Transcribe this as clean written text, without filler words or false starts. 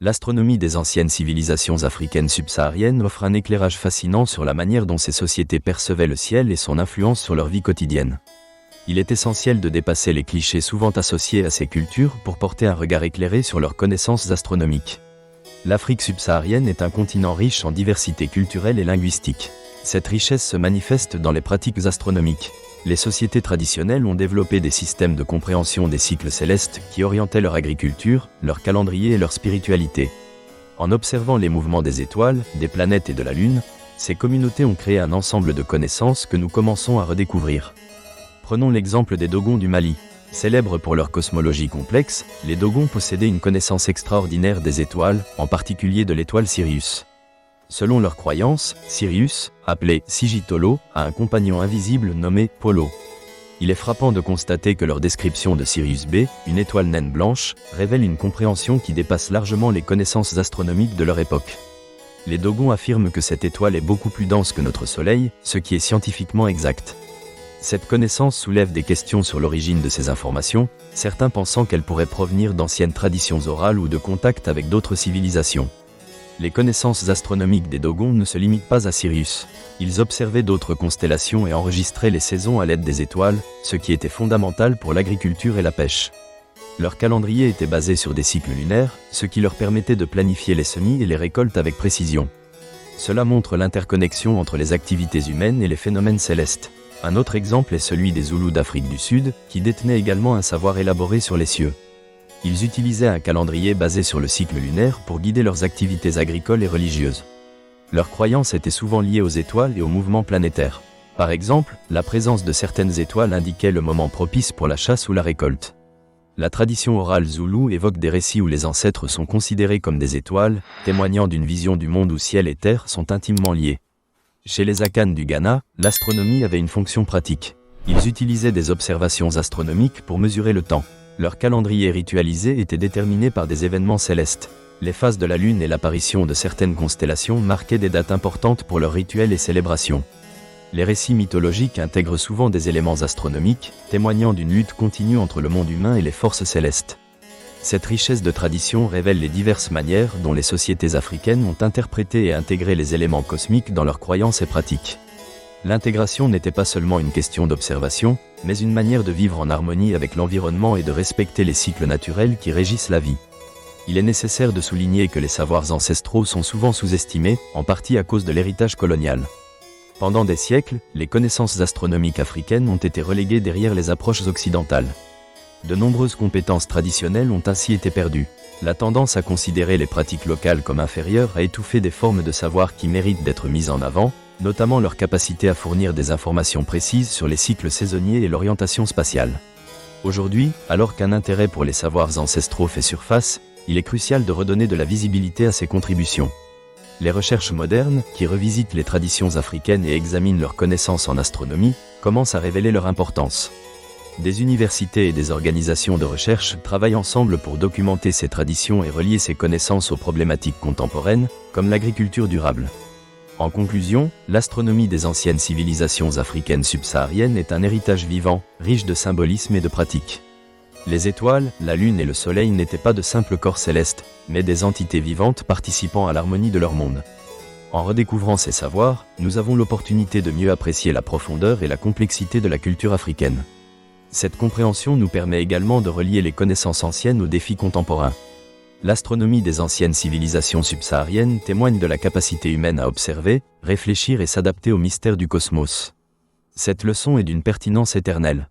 L'astronomie des anciennes civilisations africaines subsahariennes offre un éclairage fascinant sur la manière dont ces sociétés percevaient le ciel et son influence sur leur vie quotidienne. Il est essentiel de dépasser les clichés souvent associés à ces cultures pour porter un regard éclairé sur leurs connaissances astronomiques. L'Afrique subsaharienne est un continent riche en diversité culturelle et linguistique. Cette richesse se manifeste dans les pratiques astronomiques. Les sociétés traditionnelles ont développé des systèmes de compréhension des cycles célestes qui orientaient leur agriculture, leur calendrier et leur spiritualité. En observant les mouvements des étoiles, des planètes et de la Lune, ces communautés ont créé un ensemble de connaissances que nous commençons à redécouvrir. Prenons l'exemple des Dogons du Mali. Célèbres pour leur cosmologie complexe, les Dogons possédaient une connaissance extraordinaire des étoiles, en particulier de l'étoile Sirius. Selon leurs croyances, Sirius, appelé Sigitolo, a un compagnon invisible nommé Polo. Il est frappant de constater que leur description de Sirius B, une étoile naine blanche, révèle une compréhension qui dépasse largement les connaissances astronomiques de leur époque. Les Dogons affirment que cette étoile est beaucoup plus dense que notre Soleil, ce qui est scientifiquement exact. Cette connaissance soulève des questions sur l'origine de ces informations, certains pensant qu'elles pourraient provenir d'anciennes traditions orales ou de contacts avec d'autres civilisations. Les connaissances astronomiques des Dogons ne se limitent pas à Sirius. Ils observaient d'autres constellations et enregistraient les saisons à l'aide des étoiles, ce qui était fondamental pour l'agriculture et la pêche. Leur calendrier était basé sur des cycles lunaires, ce qui leur permettait de planifier les semis et les récoltes avec précision. Cela montre l'interconnexion entre les activités humaines et les phénomènes célestes. Un autre exemple est celui des Zoulous d'Afrique du Sud, qui détenaient également un savoir élaboré sur les cieux. Ils utilisaient un calendrier basé sur le cycle lunaire pour guider leurs activités agricoles et religieuses. Leurs croyances étaient souvent liées aux étoiles et aux mouvements planétaires. Par exemple, la présence de certaines étoiles indiquait le moment propice pour la chasse ou la récolte. La tradition orale zoulou évoque des récits où les ancêtres sont considérés comme des étoiles, témoignant d'une vision du monde où ciel et terre sont intimement liés. Chez les Akans du Ghana, l'astronomie avait une fonction pratique. Ils utilisaient des observations astronomiques pour mesurer le temps. Leur calendrier ritualisé était déterminé par des événements célestes. Les phases de la Lune et l'apparition de certaines constellations marquaient des dates importantes pour leurs rituels et célébrations. Les récits mythologiques intègrent souvent des éléments astronomiques, témoignant d'une lutte continue entre le monde humain et les forces célestes. Cette richesse de tradition révèle les diverses manières dont les sociétés africaines ont interprété et intégré les éléments cosmiques dans leurs croyances et pratiques. L'intégration n'était pas seulement une question d'observation, mais une manière de vivre en harmonie avec l'environnement et de respecter les cycles naturels qui régissent la vie. Il est nécessaire de souligner que les savoirs ancestraux sont souvent sous-estimés, en partie à cause de l'héritage colonial. Pendant des siècles, les connaissances astronomiques africaines ont été reléguées derrière les approches occidentales. De nombreuses compétences traditionnelles ont ainsi été perdues. La tendance à considérer les pratiques locales comme inférieures a étouffé des formes de savoir qui méritent d'être mises en avant, notamment leur capacité à fournir des informations précises sur les cycles saisonniers et l'orientation spatiale. Aujourd'hui, alors qu'un intérêt pour les savoirs ancestraux fait surface, il est crucial de redonner de la visibilité à ces contributions. Les recherches modernes, qui revisitent les traditions africaines et examinent leurs connaissances en astronomie, commencent à révéler leur importance. Des universités et des organisations de recherche travaillent ensemble pour documenter ces traditions et relier ces connaissances aux problématiques contemporaines, comme l'agriculture durable. En conclusion, l'astronomie des anciennes civilisations africaines subsahariennes est un héritage vivant, riche de symbolisme et de pratiques. Les étoiles, la Lune et le Soleil n'étaient pas de simples corps célestes, mais des entités vivantes participant à l'harmonie de leur monde. En redécouvrant ces savoirs, nous avons l'opportunité de mieux apprécier la profondeur et la complexité de la culture africaine. Cette compréhension nous permet également de relier les connaissances anciennes aux défis contemporains. L'astronomie des anciennes civilisations subsahariennes témoigne de la capacité humaine à observer, réfléchir et s'adapter aux mystères du cosmos. Cette leçon est d'une pertinence éternelle.